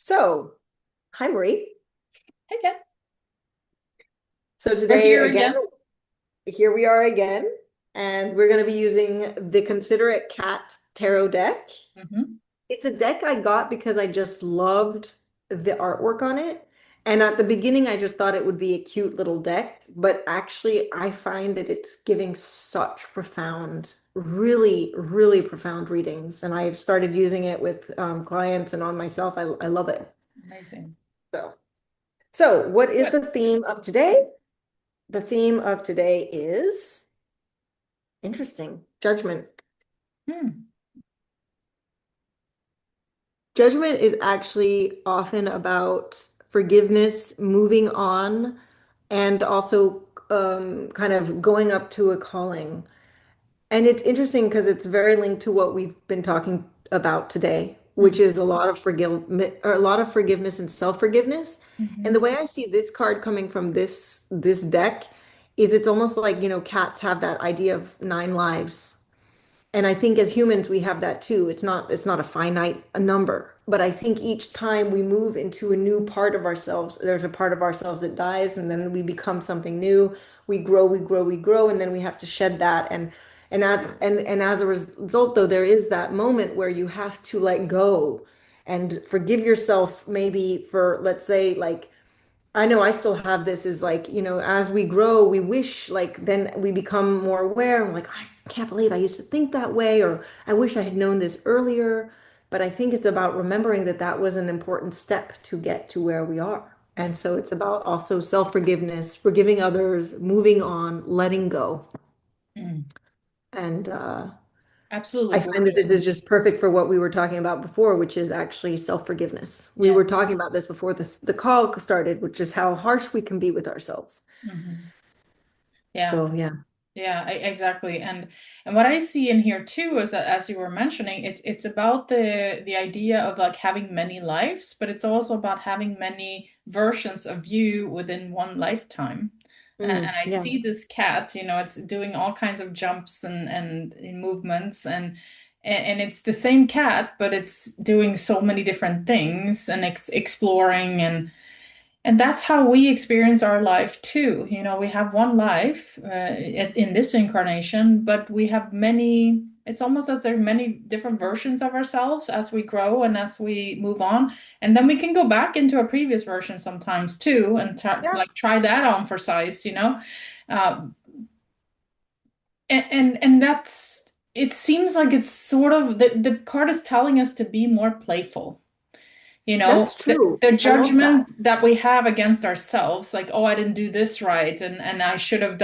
So, hi Marie. Okay, So we're today here again, again. here we are again, and we're going to be using the Considerate Cat Tarot deck. Hmm. It's a deck I got because I just loved the artwork on it. And at the beginning, I just thought it would be a cute little deck, but actually, I find that it's giving such profound, really, really profound readings. And I've started using it with clients and on myself. I love it. Amazing. So, so what is Good. the theme of today? The theme of today is interesting, judgment. Hmm. Judgment is actually often about forgiveness, moving on, and also kind of going up to a calling. And it's interesting because it's very linked to what we've been talking about today, which Hmm. is a lot of forgiveness and self-forgiveness. And the Hmm. way I see this card coming from this deck is it's almost like, cats have that idea of nine lives. And I think as humans, we have that too. It's not a finite number, but I think each time we move into a new part of ourselves, there's a part of ourselves that dies, and then we become something new. We grow, we grow, we grow, and then we have to shed that. And as a result, though, there is that moment where you have to let go and forgive yourself, maybe for, let's say, like I know I still have this is like, as we grow, we wish like then we become more aware. I'm like, I can't believe I used to think that way, or I wish I had known this earlier. But I think it's about remembering that that was an important step to get to where we are. And so it's about also self-forgiveness, forgiving others, moving on, letting go. Hmm. And Absolutely I find that this gorgeous. is just perfect for what we were talking about before, which is actually self-forgiveness. We Yeah. were talking about this before the call started, which is how harsh we can be with ourselves. Hmm. Yeah. So yeah, Yeah, exactly. And what I see in here too is that, as you were mentioning, it's about the idea of like having many lives, but it's also about having many versions of you within one lifetime. And I Yeah, see this cat, it's doing all kinds of jumps and movements and it's the same cat, but it's doing so many different things and exploring and that's how we experience our life too. We have one life in this incarnation, but we have many, it's almost as there are many different versions of ourselves as we grow and as we move on. And then we can go back into a previous version sometimes too and yeah, try that on for size. Uh, and that's, it seems like it's sort of, the card is telling us to be more playful. that's The, true. the I love that. judgment that we have against ourselves, like, oh, I didn't do this right, and I should have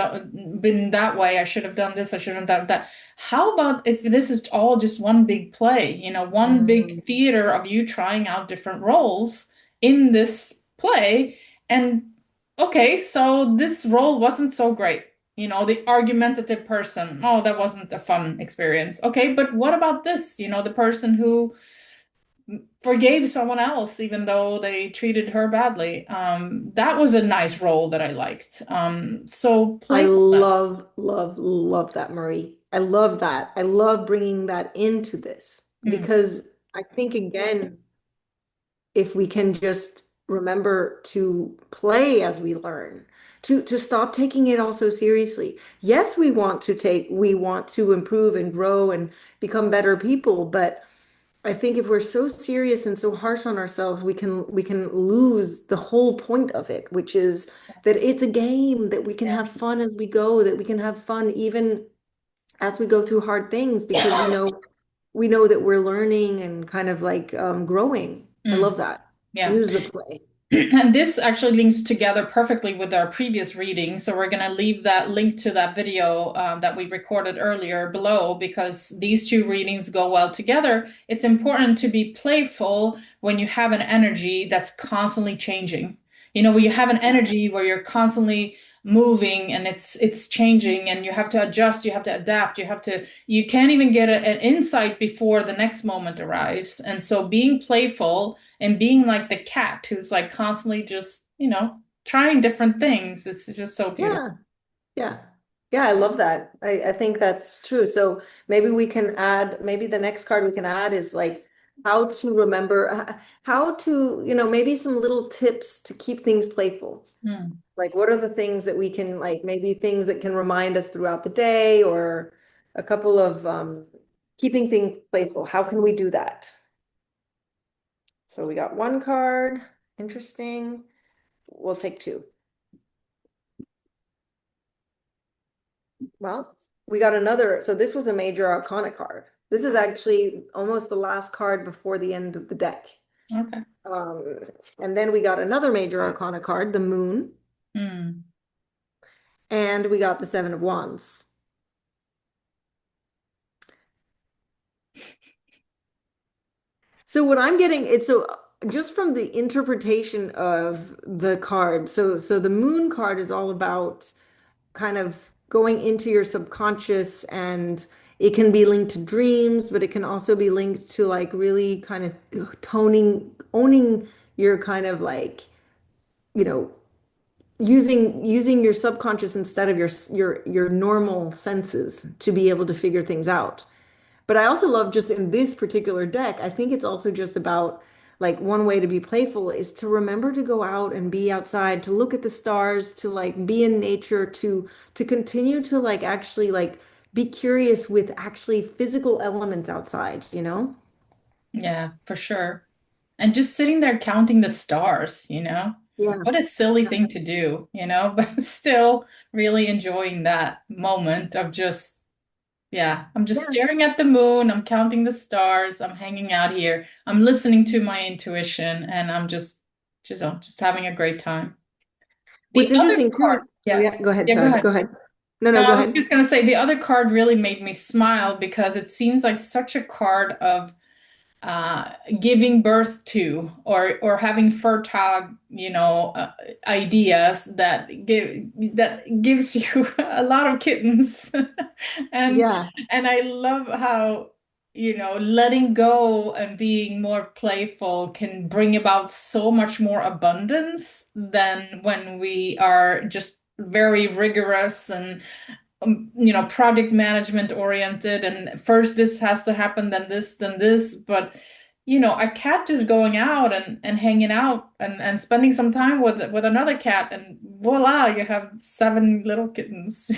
been that way. I should have done this. I should have done that. How about if this is all just one big play? One Mhm. big theater of you trying out different roles in this play, and okay, so this role wasn't so great. The argumentative person. Oh, that wasn't a fun experience. Okay, but what about this? The person who forgave someone else even though they treated her badly. That was a nice role that I liked. So I playfulness. love, love that, Marie. I love that. I love bringing that into this Mm, because I think, again, if we can just remember to play as we learn, to stop taking it all so seriously. Yes, we want to improve and grow and become better people, but I think if we're so serious and so harsh on ourselves, we can lose the whole point of it, which is that it's a game, that we can yeah. have fun as we go, that we can have fun even as we go through hard things because we know that we're learning and kind of like growing. I Mm, love that. yeah. Use the play. And this actually links together perfectly with our previous reading. So we're going to leave that link to that video that we recorded earlier below because these two readings go well together. It's important to be playful when you have an energy that's constantly changing. Where you have an energy where you're constantly moving and it's changing and you have to adjust, you have to adapt, you can't even get an insight before the next moment arrives. And so being playful and being like the cat who's like constantly just, trying different things. It's just so beautiful. Yeah. Yeah. Yeah, I love that. I think that's true. So maybe we can add, maybe the next card we can add is like how to remember, how to, maybe some little tips to keep things playful. Hmm. Like, what are the things that we can, like, maybe things that can remind us throughout the day, or a couple of keeping things playful. How can we do that? So we got one card. Interesting. We'll take two. Well, we got another. So this was a major arcana card. This is actually almost the last card before the end of the deck. Okay. Um, and then we got another major arcana card, the moon, Hmm. and we got the Seven of Wands. So what I'm getting, it's so just from the interpretation of the card. So the moon card is all about kind of going into your subconscious, and it can be linked to dreams, but it can also be linked to like really kind of owning your kind of like, you know, using your subconscious instead of your normal senses to be able to figure things out. But I also love just in this particular deck, I think it's also just about like one way to be playful is to remember to go out and be outside, to look at the stars, to like be in nature, to continue to like actually like be curious with actually physical elements outside, you know? Yeah, for sure. And just sitting there counting the stars, Yeah. what a silly thing to do, but still really enjoying that moment of just, yeah, I'm just Yeah. staring at the moon, I'm counting the stars, I'm hanging out here, I'm listening to my intuition, and I'm just having a great time. What's The other interesting too card, is, oh yeah, yeah, go ahead, yeah, go sorry. ahead. Go ahead. No, No, no, go I was ahead. just gonna say the other card really made me smile because it seems like such a card of uh, giving birth to or having fertile, ideas that gives you a lot of kittens, and Yeah. I love how letting go and being more playful can bring about so much more abundance than when we are just very rigorous and project management oriented, and first this has to happen, then this. But a cat just going out and hanging out and spending some time with another cat, and voila, you have seven little kittens.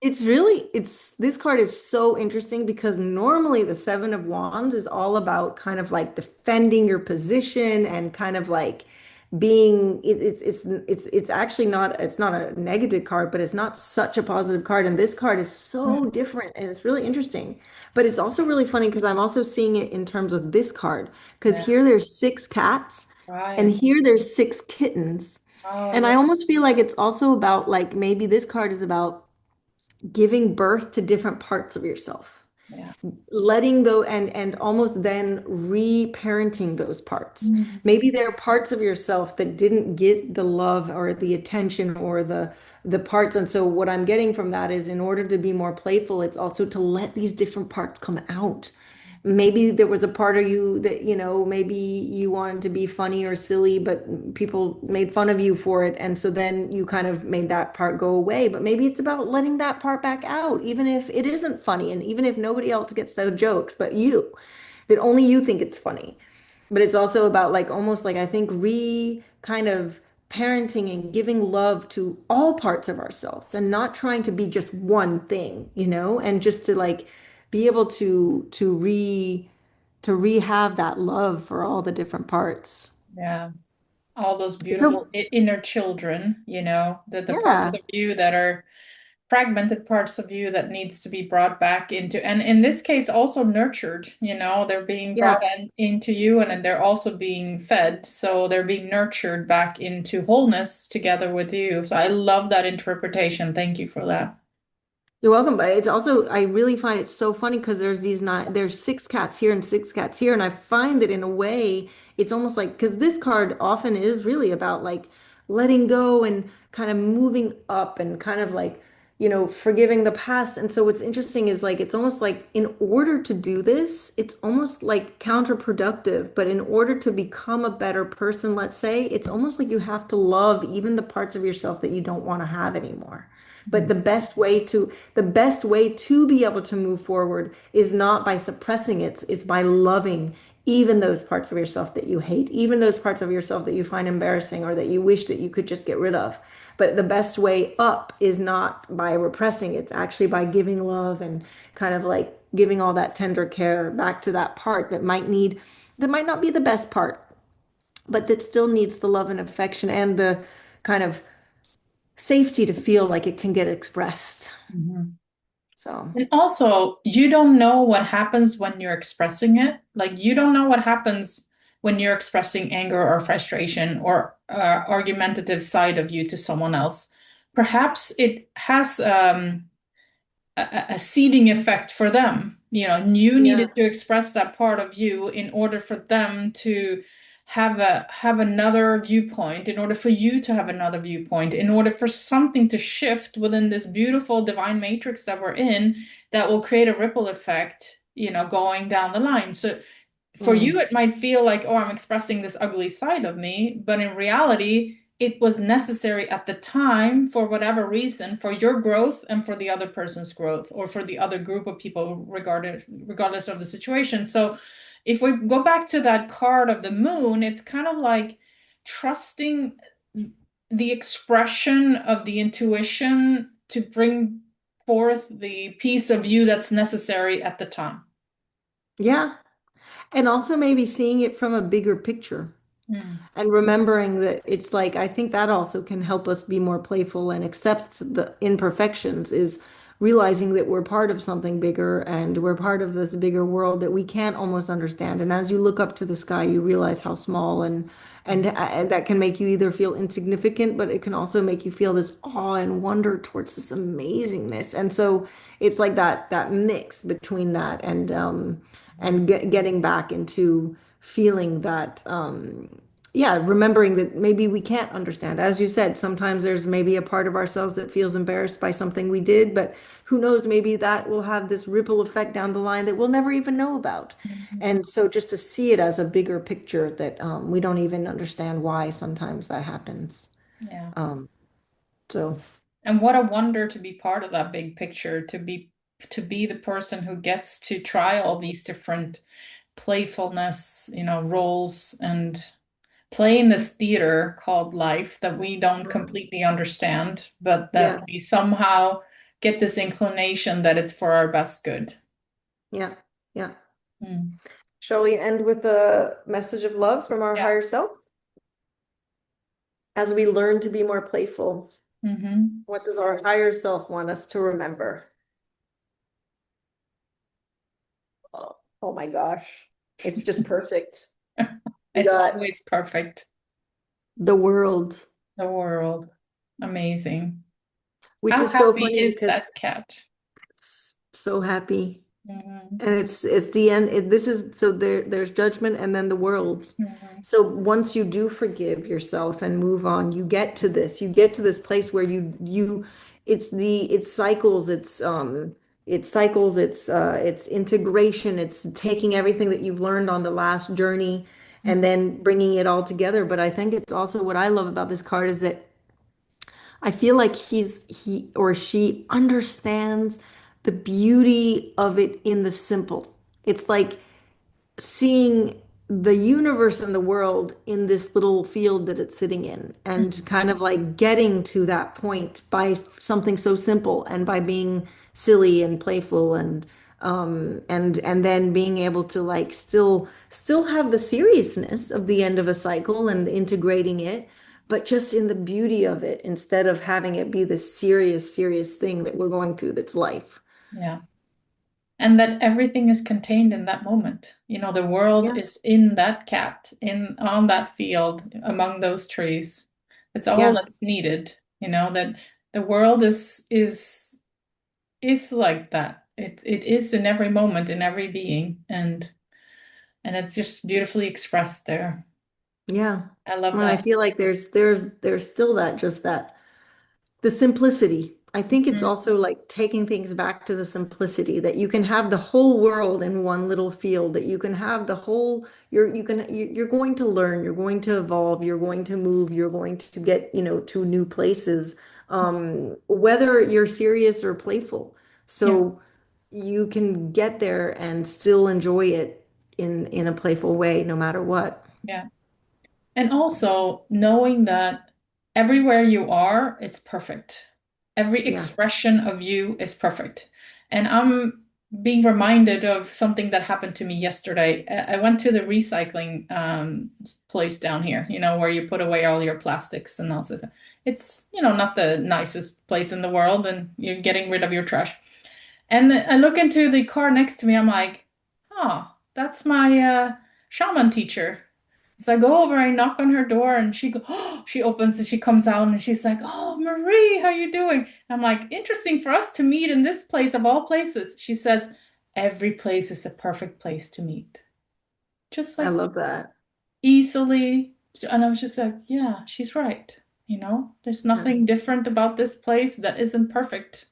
It's this card is so interesting because normally the Seven of Wands is all about kind of like defending your position and kind of like being it's actually not it's not a negative card, but it's not such a positive card. And this card is so Mm, different and it's really interesting. But it's also really funny because I'm also seeing it in terms of this card because yeah, here there's six cats and right. here there's six kittens. Oh And yeah, I almost feel like it's also about like maybe this card is about giving birth to different parts of yourself, yeah. letting go and almost then reparenting those parts. Mm, Maybe there are parts of yourself that didn't get the love or the attention or the parts. And so what I'm getting from that is in order to be more playful, it's also to let these different parts come out. Maybe there was a part of you that, maybe you wanted to be funny or silly, but people made fun of you for it. And so then you kind of made that part go away. But maybe it's about letting that part back out, even if it isn't funny and even if nobody else gets those jokes, but you, that only you think it's funny. But it's also about like almost like I think kind of parenting and giving love to all parts of ourselves and not trying to be just one thing, and just to like be able to have that love for all the different parts. yeah. All those So beautiful inner children, the parts yeah, of you that are fragmented, parts of you that needs to be brought back into, and in this case also nurtured. They're being brought yeah. into you, and then they're also being fed, so they're being nurtured back into wholeness together with you. So I love that interpretation. Thank you for that. You're welcome. But it's also, I really find it so funny because there's six cats here and six cats here. And I find that in a way, it's almost like, because this card often is really about like letting go and kind of moving up and kind of like forgiving the past. And so what's interesting is like it's almost like in order to do this, it's almost like counterproductive. But in order to become a better person, let's say, it's almost like you have to love even the parts of yourself that you don't want to have anymore. But Mm. the best way to be able to move forward is not by suppressing it, it's by loving even those parts of yourself that you hate, even those parts of yourself that you find embarrassing or that you wish that you could just get rid of. But the best way up is not by repressing, it's actually by giving love and kind of like giving all that tender care back to that part that might not be the best part, but that still needs the love and affection and the kind of safety to feel like it can get expressed. Mhm. So, And also, you don't know what happens when you're expressing it. Like, you don't know what happens when you're expressing anger or frustration or argumentative side of you to someone else. Perhaps it has a seeding effect for them. You yeah. needed to express that part of you in order for them to have another viewpoint, in order for you to have another viewpoint, in order for something to shift within this beautiful divine matrix that we're in, that will create a ripple effect, going down the line. So for you, Mm. it might feel like, oh, I'm expressing this ugly side of me, but in reality, it was necessary at the time for whatever reason, for your growth and for the other person's growth, or for the other group of people, regardless of the situation. So if we go back to that card of the moon, it's kind of like trusting the expression of the intuition to bring forth the piece of you that's necessary at the time. Yeah. And also maybe seeing it from a bigger picture. Mm. And remembering that it's like, I think that also can help us be more playful and accept the imperfections, is realizing that we're part of something bigger and we're part of this bigger world that we can't almost understand. And as you look up to the sky, you realize how small and that can make you either feel insignificant, but it can also make you feel this awe and wonder towards this amazingness. And so it's like that mix between that and getting back into feeling that yeah, remembering that maybe we can't understand. As you said, sometimes there's maybe a part of ourselves that feels embarrassed by something we did, but who knows, maybe that will have this ripple effect down the line that we'll never even know about. Mhm. And so just to see it as a bigger picture that we don't even understand why sometimes that happens. Yeah. Um, so And what a wonder to be part of that big picture, to be the person who gets to try all these different playfulness, roles, and play in this theater called life that we don't completely understand, but that yeah, we somehow get this inclination that it's for our best good. yeah, yeah. Mm. Shall we end with a message of love from our Yeah. higher self as we learn to be more playful? Hmm. What does our higher self want us to remember? Oh my gosh. It's just perfect. We It's got always perfect. the world, The world. Amazing. which How is so happy funny is because that cat? it's so happy. Hmm. And it's the end. This is so there's judgment and then the world. Hmm. So once you do forgive yourself and move on, you get to this place where it's integration, it's taking everything that you've learned on the last journey and then bringing it all together. But I think it's also what I love about this card is that I feel like he or she understands the beauty of it in the simple. It's like seeing the universe and the world in this little field that it's sitting in and kind of like getting to that point by something so simple and by being silly and playful and then being able to like still have the seriousness of the end of a cycle and integrating it, but just in the beauty of it instead of having it be this serious thing that we're going through that's life. Yeah. And that everything is contained in that moment. The world Yeah. is in that cat, in on that field, among those trees. It's all Yeah. that's needed. That the world is like that. It is in every moment, in every being, and it's just beautifully expressed there. Yeah. I love And I that. feel like there's still that just that the simplicity. I think it's Mhm. also like taking things back to the simplicity that you can have the whole world in one little field, that you can have the whole, you're going to learn, you're going to evolve, you're going to move, you're going to get, to new places, whether you're serious or playful. Yeah, So you can get there and still enjoy it in a playful way, no matter what. yeah. And also knowing that everywhere you are, it's perfect. Every Yeah, expression of you is perfect. And I'm being reminded of something that happened to me yesterday. I went to the recycling place down here, where you put away all your plastics and all this. It's, not the nicest place in the world, and you're getting rid of your trash. And I look into the car next to me. I'm like, oh, that's my shaman teacher. So I go over, I knock on her door, and she opens and she comes out and she's like, "Oh, Marie, how you doing?" I'm like, "Interesting for us to meet in this place of all places." She says, "Every place is a perfect place to meet." Just I like love that. easily. And I was just like, "Yeah, she's right. There's Yeah. nothing different about this place that isn't perfect.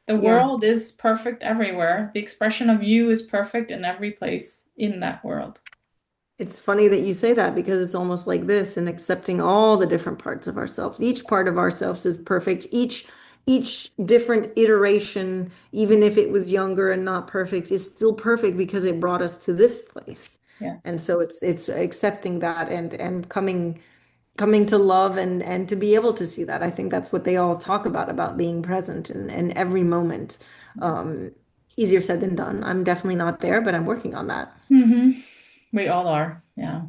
The Yeah. world is perfect everywhere. The expression of you is perfect in every place in that world." It's funny that you say that because it's almost like this and accepting all the different parts of ourselves. Each part of ourselves is perfect. Each different iteration, even if it was younger and not perfect, is still perfect because it brought us to this place. And Yes. so it's accepting that and coming to love and to be able to see that. I think that's what they all talk about being present and every moment. Um, Easier said than done. I'm definitely not there, but I'm working on that. Hmm. We all are. Yeah.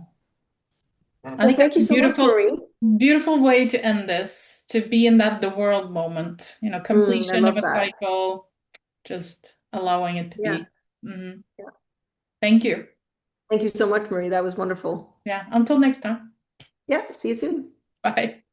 I Well, think thank that's you a so much, Marie. beautiful way to end this, to be in that the world moment, I completion of love a that. cycle, just allowing it to Yeah. be. Hmm. Yeah. Thank you. Thank you so much, Marie. That was wonderful. Yeah. Until next time. Yeah. See you soon. Bye.